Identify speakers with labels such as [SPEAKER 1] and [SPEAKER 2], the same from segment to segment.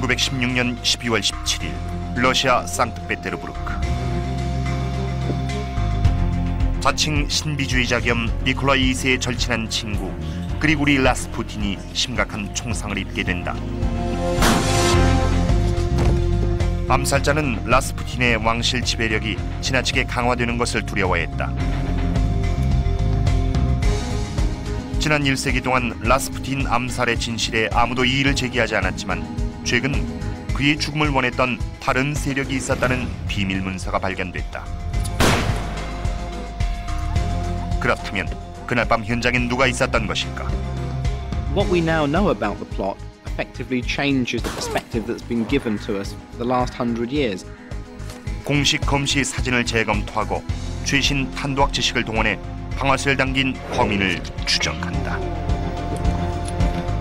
[SPEAKER 1] 1916년 12월 17일 러시아 상트페테르부르크. 자칭 신비주의자 겸 니콜라이 2세의 절친한 친구 그리고리 라스푸틴이 심각한 총상을 입게 된다. 암살자는 라스푸틴의 왕실 지배력이 지나치게 강화되는 것을 두려워했다. 지난 1세기 동안 라스푸틴 암살의 진실에 아무도 이의를 제기하지 않았지만 최근 그의 죽음을 원했던 다른 세력이 있었다는 비밀 문서가 발견됐다. 그렇다면 그날 밤 현장엔 누가 있었던 것일까?
[SPEAKER 2] What we now know about the plot effectively changes the perspective that's been given to us for the last 100 years.
[SPEAKER 1] 공식 검시 사진을 재검토하고 최신 탄도학 지식을 동원해 방아쇠를 당긴 범인을 추적한다.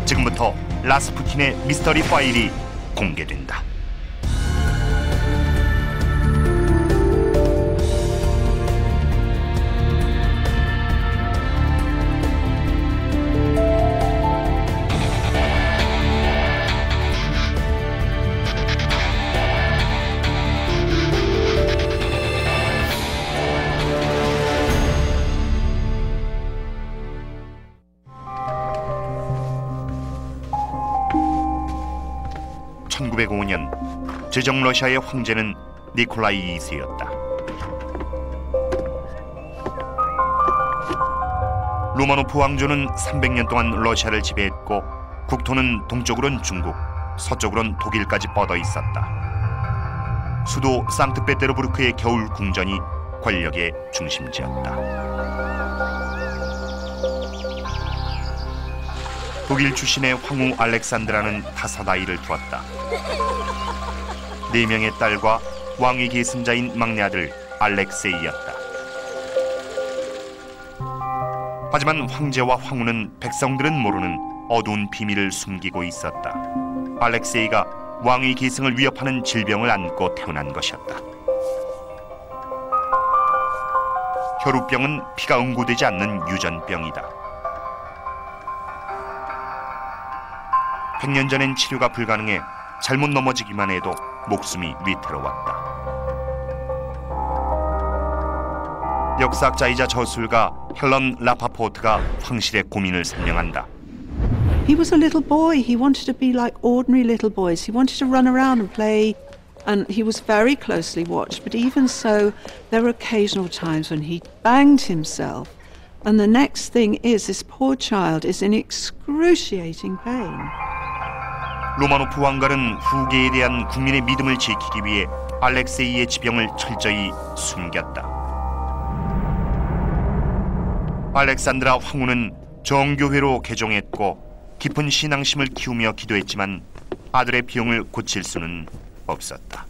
[SPEAKER 1] 지금부터 라스푸틴의 미스터리 파일이 공개된다. (1905년) 제정 러시아의 황제는 니콜라이 2세였다. 로마노프 왕조는 300년 동안 러시아를 지배했고 국토는 동쪽으론 중국, 서쪽으론 독일까지 뻗어 있었다. 수도 상트페테르부르크의 겨울 궁전이 권력의 중심지였다. 독일 출신의 황후 알렉산드라는 5 아이를 두었다. 4명의 딸과 왕위 계승자인 막내 아들 알렉세이였다. 하지만 황제와 황후는 백성들은 모르는 어두운 비밀을 숨기고 있었다. 알렉세이가 왕위 계승을 위협하는 질병을 안고 태어난 것이었다. 혈우병은 피가 응고되지 않는 유전병이다. 100년 전엔 치료가 불가능해 잘못 넘어지기만 해도 목숨이 위태로웠다. 역사학자이자 저술가 헬런 라파포트가 황실의 고민을 설명한다.
[SPEAKER 3] He was a little boy. He wanted to be like ordinary little boys. He wanted to run around and play, and he was very closely watched. But even so, there were occasional times when he banged himself. And the next thing is, this poor child is in excruciating pain.
[SPEAKER 1] 로마노프 왕가는 후계에 대한 국민의 믿음을 지키기 위해 알렉세이의 지병을 철저히 숨겼다. 알렉산드라 황후는 정교회로 개종했고 깊은 신앙심을 키우며 기도했지만 아들의 병을 고칠 수는 없었다.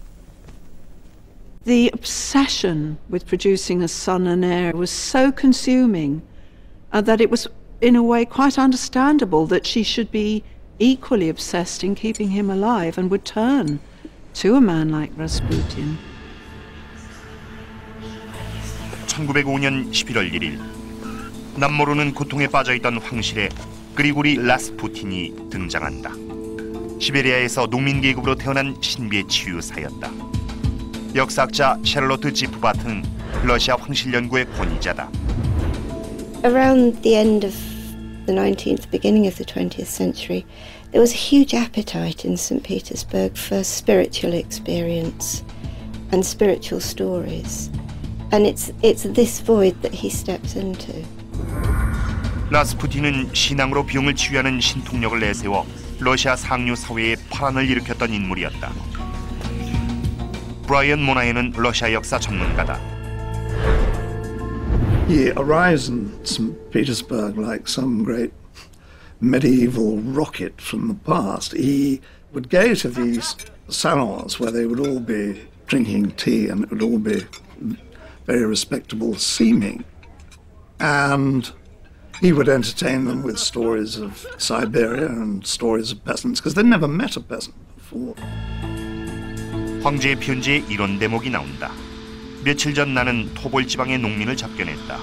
[SPEAKER 3] The obsession with producing a son and heir was so consuming that it was in a way quite understandable that she should be equally obsessed in keeping him alive and would turn to a man like Rasputin.
[SPEAKER 1] 1905년 11월 1일 남모르는 고통에 빠져있던 황실에 그리고리 라스푸틴이 등장한다. 시베리아에서 농민계급으로 태어난 신비의 치유사였다. 역사학자 샤를로트 지프바트는 러시아 황실 연구의 권위자다.
[SPEAKER 4] Around the end of the 19th, beginning of the 20th century, there was a huge appetite in St. Petersburg for spiritual experience and spiritual stories. And it's this void that he steps into.
[SPEAKER 1] 라스푸틴은 신앙으로 병을 치유하는 신통력을 내세워 러시아 상류 사회에 파란을 일으켰던 인물이었다. 브라이언 모나헤는 러시아 역사 전문가다.
[SPEAKER 5] He arrives in St. Petersburg like some great medieval rocket from the past. He would go to these salons where they would all be drinking tea and it would all be very respectable seeming. And he would entertain them with stories of Siberia and stories of peasants because they'd never met a peasant before.
[SPEAKER 1] 황제의 편지에 이런 대목이 나온다. 며칠 전 나는 토볼 지방의 농민을 접견했다.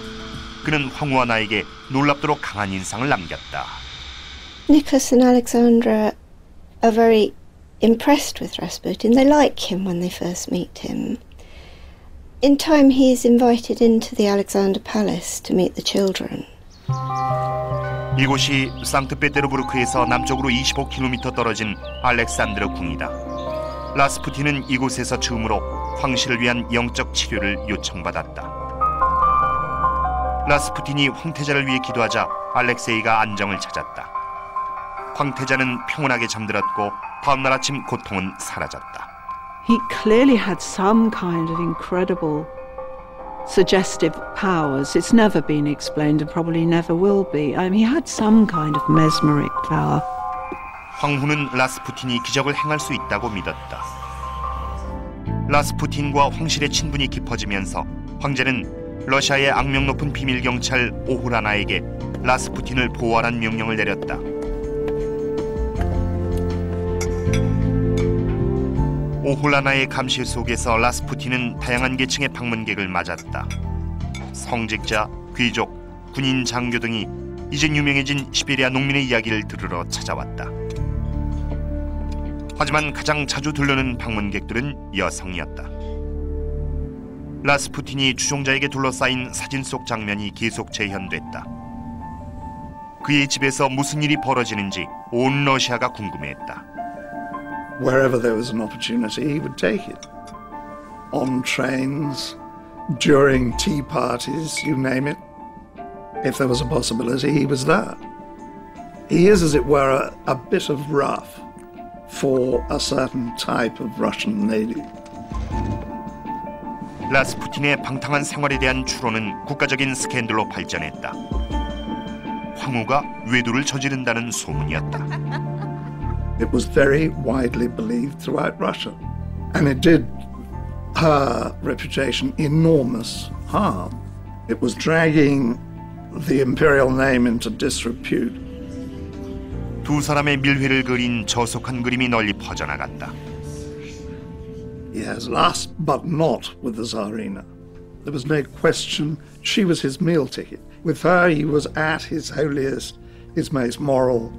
[SPEAKER 1] 그는 황후와 나에게 놀랍도록 강한 인상을 남겼다.
[SPEAKER 4] Nicholas and Alexandra are very impressed with Rasputin. They like him when they first meet him. In time, he is invited into the Alexander Palace to meet the children.
[SPEAKER 1] 이곳이 상트페테르부르크에서 남쪽으로 25km 떨어진 알렉산드르 궁이다. 라스푸틴은 이곳에서 처음으로 황실을 위한 영적 치료를 요청받았다. 라스푸틴이 황태자를 위해 기도하자 알렉세이가 안정을 찾았다. 황태자는 평온하게 잠들었고 다음날 아침 고통은 사라졌다.
[SPEAKER 3] He clearly had some kind of incredible suggestive powers. It's never been explained and probably never will be. I mean, he had some kind of mesmeric power.
[SPEAKER 1] 황후는 라스푸틴이 기적을 행할 수 있다고 믿었다. 라스푸틴과 황실의 친분이 깊어지면서 황제는 러시아의 악명 높은 비밀 경찰 오후라나에게 라스푸틴을 보호하라는 명령을 내렸다. 오홀라나의 감시 속에서 라스푸틴은 다양한 계층의 방문객을 맞았다. 성직자, 귀족, 군인, 장교 등이 이젠 유명해진 시베리아 농민의 이야기를 들으러 찾아왔다. 하지만 가장 자주 들르는 방문객들은 여성이었다. 라스푸틴이 추종자에게 둘러싸인 사진 속 장면이 계속 재현됐다. 그의 집에서 무슨 일이 벌어지는지 온 러시아가 궁금해했다.
[SPEAKER 5] Wherever there was an opportunity, he would take it. On trains, during tea parties, you name it. If there was a possibility, he was there. He is, as it were, a bit of rough for a certain type of Russian lady.
[SPEAKER 1] 라스푸틴의 방탕한 생활에 대한 추론은 국가적인 스캔들로 발전했다. 황후가 외도를 저지른다는 소문이었다.
[SPEAKER 5] It was very widely believed throughout Russia, and it did her reputation enormous harm. It was dragging the imperial name into disrepute.
[SPEAKER 1] 두 사람의 밀회를 그린 저속한 그림이 널리 퍼져나갔다.
[SPEAKER 5] Yes, last but not with the Tsarina. There was no question she was his meal ticket. With her, he was at his holiest, his most moral.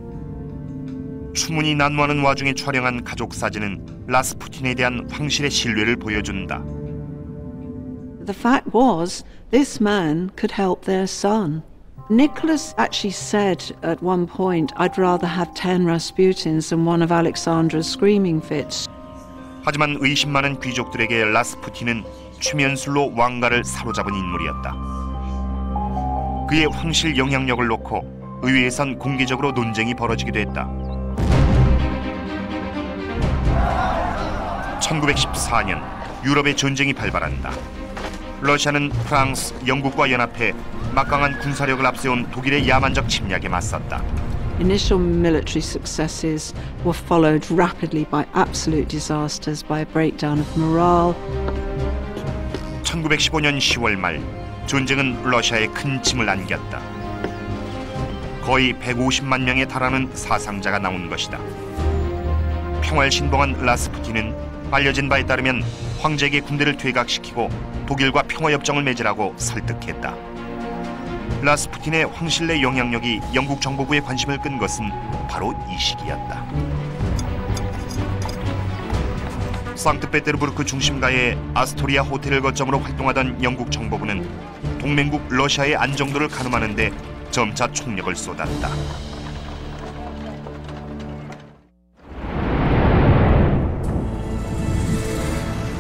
[SPEAKER 1] 추문이 난무하는 와중에 촬영한 가족 사진은 라스푸틴에 대한 황실의 신뢰를 보여준다.
[SPEAKER 3] The fact was, this man could help their son. Nicholas actually said at one point, I'd rather have 10 Rasputins than one of Alexandra's screaming fits.
[SPEAKER 1] 하지만 의심 많은 귀족들에게 라스푸틴은 최면술로 왕가를 사로잡은 인물이었다. 그의 황실 영향력을 놓고 의회에선 공개적으로 논쟁이 벌어지기도 했다. 1914년 유럽의 전쟁이 발발한다. 러시아는 프랑스, 영국과 연합해 막강한 군사력을 앞세운 독일의 야만적 침략에 맞섰다.
[SPEAKER 3] Initial military successes were followed rapidly by absolute disasters, by a breakdown of morale.
[SPEAKER 1] 1915년 10월 말 전쟁은 러시아에 큰 짐을 안겼다. 거의 150만 명에 달하는 사상자가 나온 것이다. 평화를 신봉한 라스푸틴은 알려진 바에 따르면 황제에게 군대를 퇴각시키고 독일과 평화협정을 맺으라고 설득했다. 라스푸틴의 황실 내 영향력이 영국 정보부의 관심을 끈 것은 바로 이 시기였다. 상트페테르부르크 중심가의 아스토리아 호텔을 거점으로 활동하던 영국 정보부는 동맹국 러시아의 안정도를 가늠하는 데 점차 총력을 쏟았다.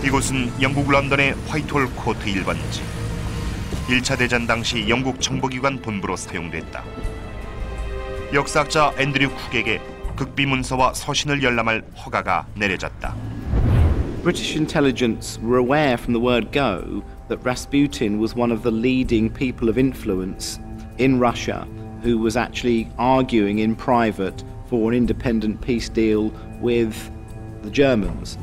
[SPEAKER 1] 이곳은 영국 런던의 화이트홀 코트 1번지. 1차 대전 당시 영국 정보기관 본부로 사용됐다. 역사학자 앤드류 쿡에게 극비 문서와 서신을 열람할 허가가 내려졌다.
[SPEAKER 2] British intelligence were aware from the word go that Rasputin was one of the leading people of influence in Russia who was actually arguing in private for an independent peace deal with the Germans.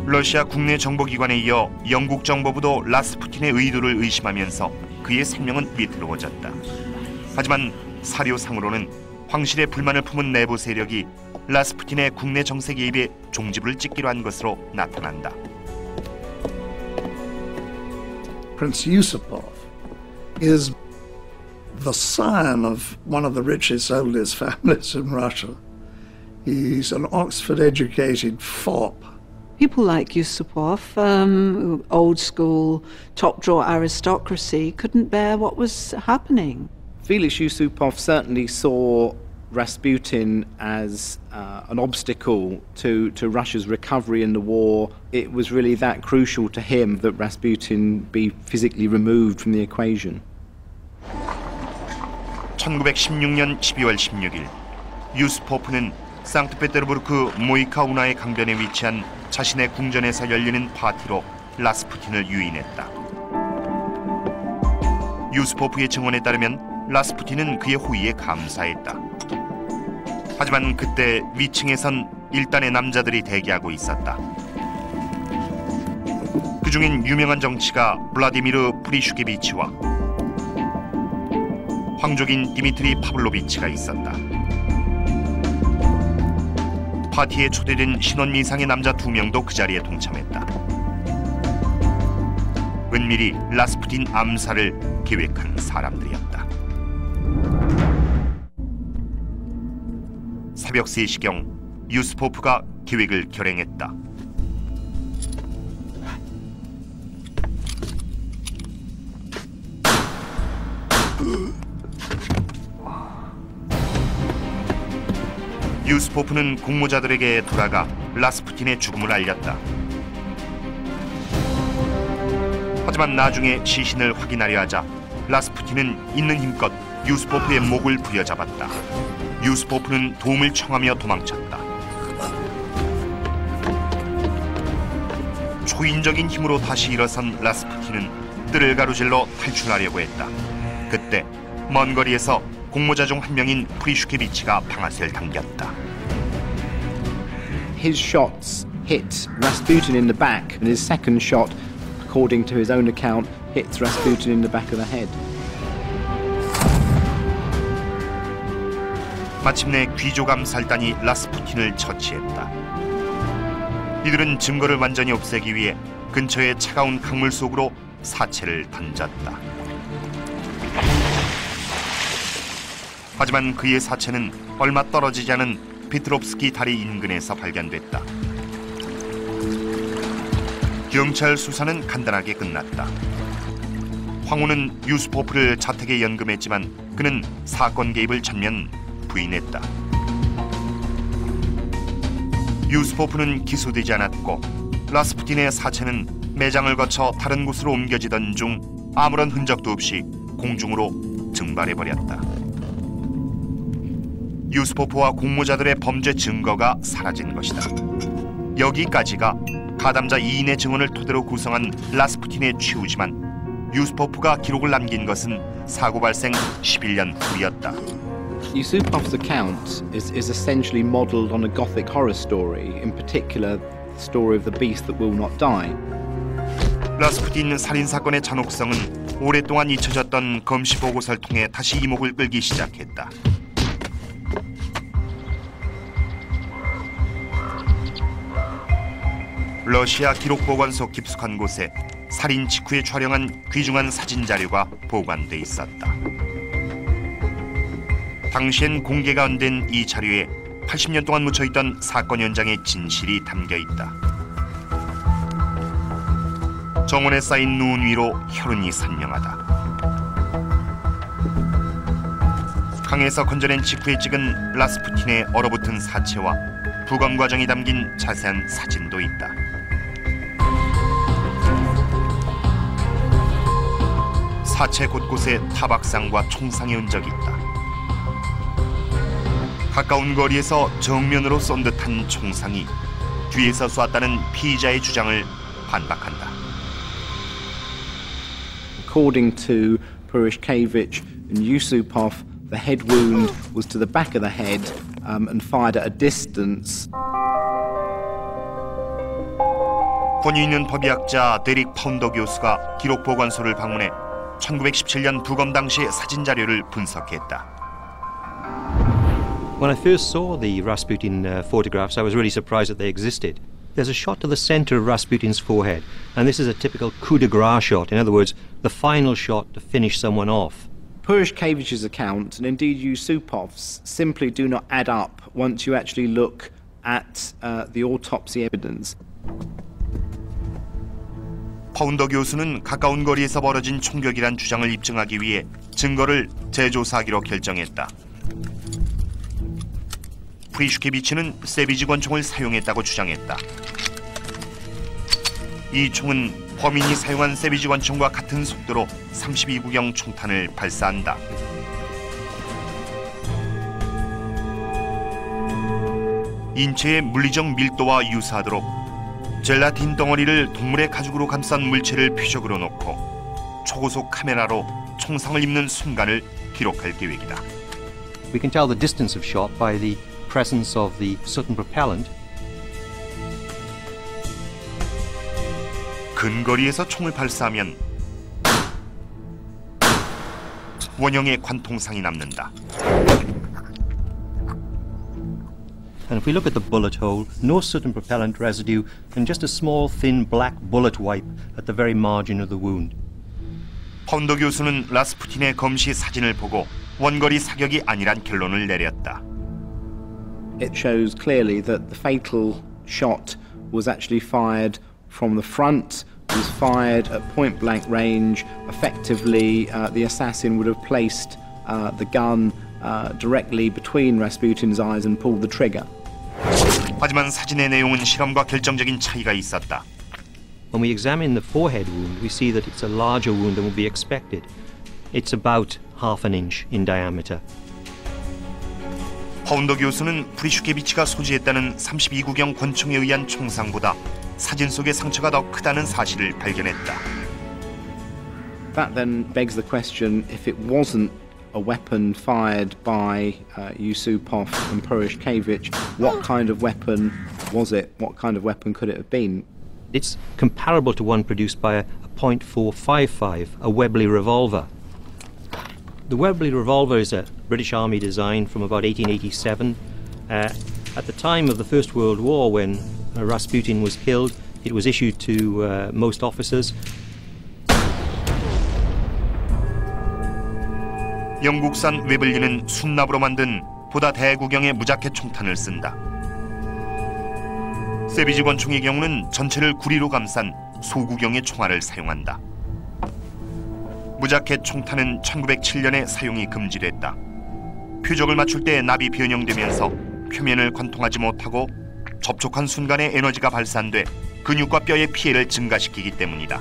[SPEAKER 1] 러시아 국내 정보기관에 이어 영국 정보부도 라스푸틴의 의도를 의심하면서 그의 생명은 비틀어졌다. 하지만 사료상으로는 황실의 불만을 품은 내부 세력이 라스푸틴의 국내 정세 개입에 종지부를 찍기로 한 것으로 나타난다.
[SPEAKER 5] Prince Yusupov is the scion of one of the richest, oldest families in Russia. He's an Oxford-educated fop.
[SPEAKER 3] People like Yusupov, old school, top drawer aristocracy, couldn't bear what was happening.
[SPEAKER 2] Felix Yusupov certainly saw Rasputin as an obstacle to Russia's recovery in the war. It was really that crucial to him that Rasputin be physically removed from the equation.
[SPEAKER 1] 1916년 12월 16일 유스포프는 상트페테르부르크 모이카우나의 강변에 위치한 자신의 궁전에서 열리는 파티로 라스푸틴을 유인했다. 유스포프의 증언에 따르면 라스푸틴은 그의 호의에 감사했다. 하지만 그때 위층에선 일단의 남자들이 대기하고 있었다. 그중엔 유명한 정치가 블라디미르 프리슈케비치와 황족인 디미트리 파블로비치가 있었다. 파티에 초대된 신원 이상의 남자 2명도 그 자리에 동참했다. 은밀히 라스푸틴 암살을 계획한 사람들이었다. 새벽 3시경 유스포프가 계획을 결행했다. 유스포프는 공모자들에게 돌아가 라스푸틴의 죽음을 알렸다. 하지만 나중에 시신을 확인하려 하자 라스푸틴은 있는 힘껏 유스포프의 목을 부여잡았다. 유스포프는 도움을 청하며 도망쳤다. 초인적인 힘으로 다시 일어선 라스푸틴은 뜰을 가로질러 탈출하려고 했다. 그때 먼 거리에서 공모자 중 한 명인 프리슈케비치가 방아쇠를 당겼다.
[SPEAKER 2] His shots hit Rasputin in the back, and his second shot, according to his own account, hits Rasputin in the back of the head.
[SPEAKER 1] 마침내 귀족 암살단이 라스푸틴을 처치했다. 이들은 증거를 완전히 없애기 위해 근처의 차가운 강물 속으로 사체를 던졌다. 하지만 그의 사체는 얼마 떨어지지 않은 피트롭스키 다리 인근에서 발견됐다. 경찰 수사는 간단하게 끝났다. 황후는 유스포프를 자택에 연금했지만 그는 사건 개입을 전면 부인했다. 유스포프는 기소되지 않았고 라스푸틴의 사체는 매장을 거쳐 다른 곳으로 옮겨지던 중 아무런 흔적도 없이 공중으로 증발해버렸다. 유스포프와 공모자들의 범죄 증거가 사라진 것이다. 여기까지가 가담자 2인의 증언을 토대로 구성한 라스푸틴의 최후지만 유스포프가 기록을 남긴 것은 사고 발생 11년 후였다.
[SPEAKER 2] Yusupov's account is essentially modelled on a Gothic horror story, in particular the story of the beast that will not die.
[SPEAKER 1] 라스푸틴 살인사건의 잔혹성은 오랫동안 잊혀졌던 검시 보고서를 통해 다시 이목을 끌기 시작했다. 러시아 기록보관소 깊숙한 곳에 살인 직후에 촬영한 귀중한 사진 자료가 보관돼 있었다. 당시엔 공개가 안 된 이 자료에 80년 동안 묻혀있던 사건 현장의 진실이 담겨 있다. 정원에 쌓인 누운 위로 혈흔이 선명하다. 강에서 건져낸 직후에 찍은 라스푸틴의 얼어붙은 사체와 부검 과정이 담긴 자세한 사진도 있다. 사체 곳곳에 타박상과 총상의 흔적이 있다. 가까운 거리에서 정면으로 쏜 듯한 총상이 뒤에서 쐈다는 피의자의 주장을 반박한다.
[SPEAKER 2] According to Purishkevich and Yusupov, the head wound was to the back of the head and fired at a distance.
[SPEAKER 1] 권위 있는 법의학자 데릭 파운더 교수가 기록 보관소를 방문해 1917년 부검 당시의 사진 자료를 분석했다.
[SPEAKER 6] When I first saw the Rasputin photographs, I was really surprised that they existed. There's a shot to the center of Rasputin's forehead, and this is a typical coup de grace shot. In other words, the final shot to finish someone off.
[SPEAKER 2] Purushkevich's account, and indeed Yusupov's, simply do not add up once you actually look at the autopsy evidence.
[SPEAKER 1] 파운더 교수는 가까운 거리에서 벌어진 총격이란 주장을 입증하기 위해 증거를 재조사하기로 결정했다. 프리슈케비치는 세비지 권총을 사용했다고 주장했다. 이 총은 범인이 사용한 세비지 권총과 같은 속도로 32구경 총탄을 발사한다. 인체의 물리적 밀도와 유사하도록 젤라틴 덩어리를 동물의 가죽으로 감싼 물체를 표적으로 놓고 초고속 카메라로 총상을 입는 순간을 기록할 계획이다.
[SPEAKER 6] We can tell the distance of shot by the presence of the soot and propellant.
[SPEAKER 1] 근거리에서 총을 발사하면 원형의 관통상이 남는다.
[SPEAKER 6] And if we look at the bullet hole, no soot and propellant residue, and just a small thin black bullet wipe at the very margin of the wound.
[SPEAKER 1] 파운더 교수는 라스푸틴의 검시 사진을 보고 원거리 사격이 아니란 결론을 내렸다.
[SPEAKER 2] It shows clearly that the fatal shot was actually fired from the front, was fired at point-blank range. Effectively, the assassin would have placed the gun directly between Rasputin's eyes and pulled the trigger.
[SPEAKER 1] 하지만 사진의 내용은 실험과 결정적인 차이가 있었다.
[SPEAKER 6] When we examine the forehead wound, we see that it's a larger wound than would be expected. It's about half an inch in diameter.
[SPEAKER 1] 파운더 교수는 프리슈케비치가 소지했다는 32구경 권총에 의한 총상보다 사진 속의 상처가 더 크다는 사실을 발견했다.
[SPEAKER 2] That then begs the question, if it wasn't a weapon fired by Yusupov and Purushkevich, what kind of weapon was it? What kind of weapon could it have been?
[SPEAKER 6] It's comparable to one produced by a .455, a Webley revolver. The Webley revolver is a British Army design from about 1887. At the time of the First World War, when Rasputin was killed, it was issued to most officers.
[SPEAKER 1] 영국산 웨블리는 순납으로 만든 보다 대구경의 무자켓 총탄을 쓴다. 세비지 권총의 경우는 전체를 구리로 감싼 소구경의 총알을 사용한다. 무자켓 총탄은 1907년에 사용이 금지됐다. 표적을 맞출 때 납이 변형되면서 표면을 관통하지 못하고 접촉한 순간에 에너지가 발산돼 근육과 뼈의 피해를 증가시키기 때문이다.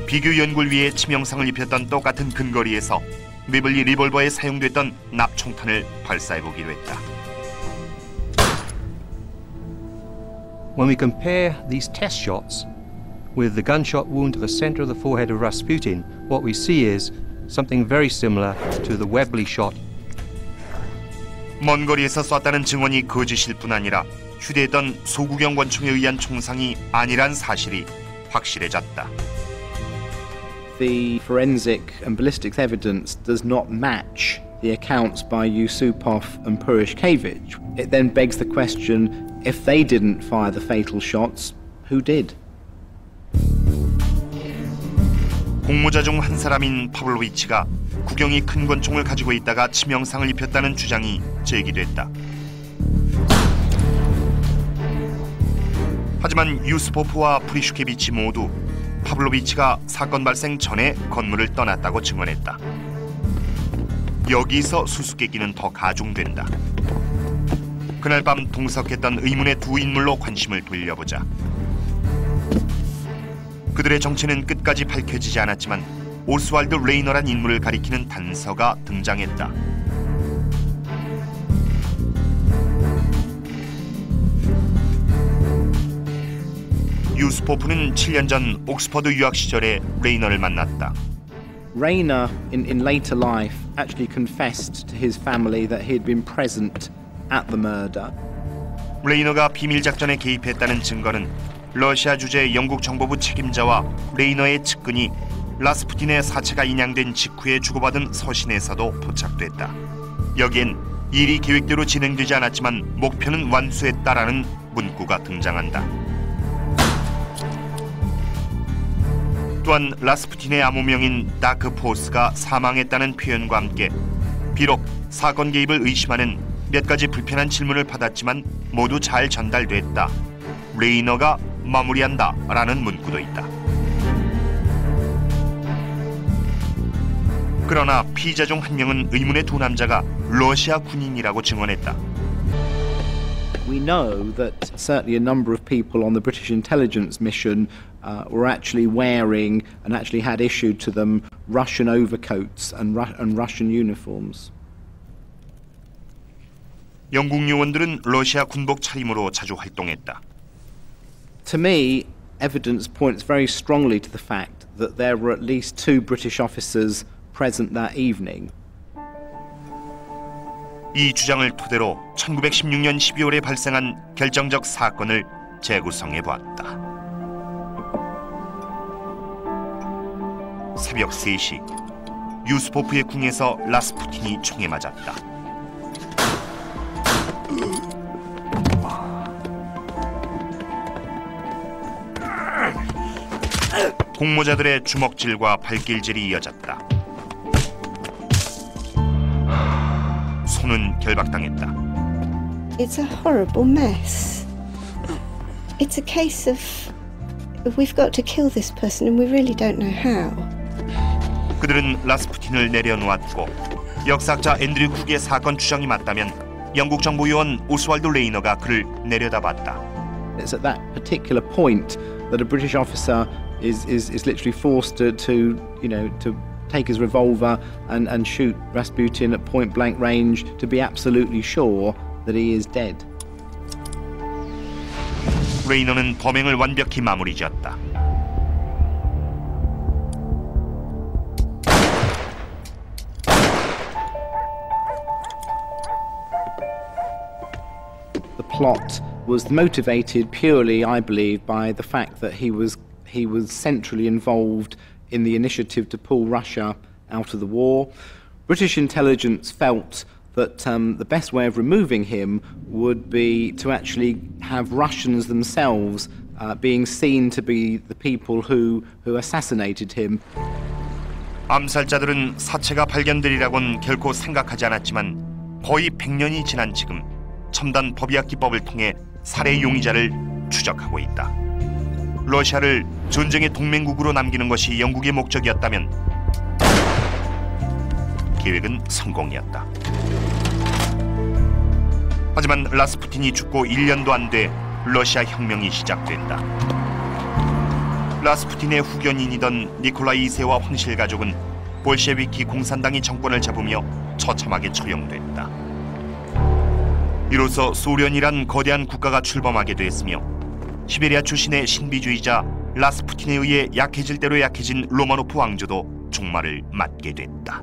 [SPEAKER 1] 비교 연구를 위해 치명상을 입혔던 똑같은 근거리에서 웨블리 리볼버에 사용됐던 납총탄을 발사해보기로 했다.
[SPEAKER 6] When we compare these test shots with the gunshot wound to the center of the forehead of Rasputin, what we see is something very similar to the Webley shot.
[SPEAKER 1] 먼 거리에서 쐈다는 증언이 거짓일 뿐 아니라 휴대했던 소구경 권총에 의한 총상이 아니란 사실이 확실해졌다.
[SPEAKER 2] The forensic and ballistics evidence does not match the accounts by Yusupov and Purushkevich. It then begs the question, if they didn't fire the fatal shots, who did?
[SPEAKER 1] 공모자 중 한 사람인 파블로비치가 구경이 큰 권총을 가지고 있다가 치명상을 입혔다는 주장이 제기됐다. 하지만 유스포프와 프리슈케비치 모두 파블로비치가 사건 발생 전에 건물을 떠났다고 증언했다. 여기서 수수께끼는 더 가중된다. 그날 밤 동석했던 의문의 두 인물로 관심을 돌려보자. 그들의 정체는 끝까지 밝혀지지 않았지만 오스왈드 레이너란 인물을 가리키는 단서가 등장했다. 유스포프는 7년 전 옥스퍼드 유학 시절에 레이너를 만났다.
[SPEAKER 2] Rayner, in later life, actually confessed to his family that he had been present at the murder.
[SPEAKER 1] 레이너가 비밀 작전에 개입했다는 증거는 러시아 주재 영국 정보부 책임자와 레이너의 측근이 라스푸틴의 사체가 인양된 직후에 주고받은 서신에서도 포착됐다. 여기엔 일이 계획대로 진행되지 않았지만 목표는 완수했다라는 문구가 등장한다. 또한 라스푸틴의 암호명인 다크포스가 사망했다는 표현과 함께 비록 사건 개입을 의심하는 몇 가지 불편한 질문을 받았지만 모두 잘 전달됐다. 레이너가 마무리한다 라는 문구도 있다. 그러나 피의자 중 한 명은 의문의 두 남자가 러시아 군인이라고 증언했다.
[SPEAKER 2] We know that certainly a number of people on the British intelligence mission were actually wearing and actually had issued to them Russian overcoats and Russian uniforms.
[SPEAKER 1] 영국 요원들은 러시아 군복 차림으로 자주 활동했다.
[SPEAKER 2] To me, evidence points very strongly to the fact that there were at least 2 British officers present that evening.
[SPEAKER 1] 이 주장을 토대로 1916년 12월에 발생한 결정적 사건을 재구성해 보았다. 새벽 3시, 유스포프의 궁에서 라스푸틴이 총에 맞았다. 공모자들의 주먹질과 발길질이 이어졌다. 손은 결박당했다.
[SPEAKER 4] It's a horrible mess. It's a case of we've got to kill this person and we really don't know how.
[SPEAKER 1] 그들은 라스푸틴을 내려놓았고 역사학자 앤드류 쿡의 사건 추정이 맞다면 영국 정보 요원 오스왈드 레이너가 그를 내려다봤다.
[SPEAKER 2] It's at that particular point that a British officer is literally forced to take his revolver and shoot Rasputin at point blank range to be absolutely sure that he is dead.
[SPEAKER 1] 레이너는 범행을 완벽히 마무리 지었다.
[SPEAKER 2] The plot was motivated purely, I believe, by the fact that he was centrally involved in the initiative to pull Russia out of the war. British intelligence felt that the best way of removing him would be to actually have Russians themselves being seen to be the people who assassinated him.
[SPEAKER 1] 암살자들은 사체가 발견되리라고는 결코 생각하지 않았지만 거의 100년이 지난 지금 첨단 법의학 기법을 통해 살해 용의자를 추적하고 있다. 러시아를 전쟁의 동맹국으로 남기는 것이 영국의 목적이었다면 계획은 성공이었다. 하지만 라스푸틴이 죽고 1년도 안 돼 러시아 혁명이 시작된다. 라스푸틴의 후견인이던 니콜라이 2세와 황실 가족은 볼셰비키 공산당이 정권을 잡으며 처참하게 처형됐다. 이로써 소련이란 거대한 국가가 출범하게 됐으며 시베리아 출신의 신비주의자 라스푸틴에 의해 약해질 대로 약해진 로마노프 왕조도 종말을 맞게 됐다.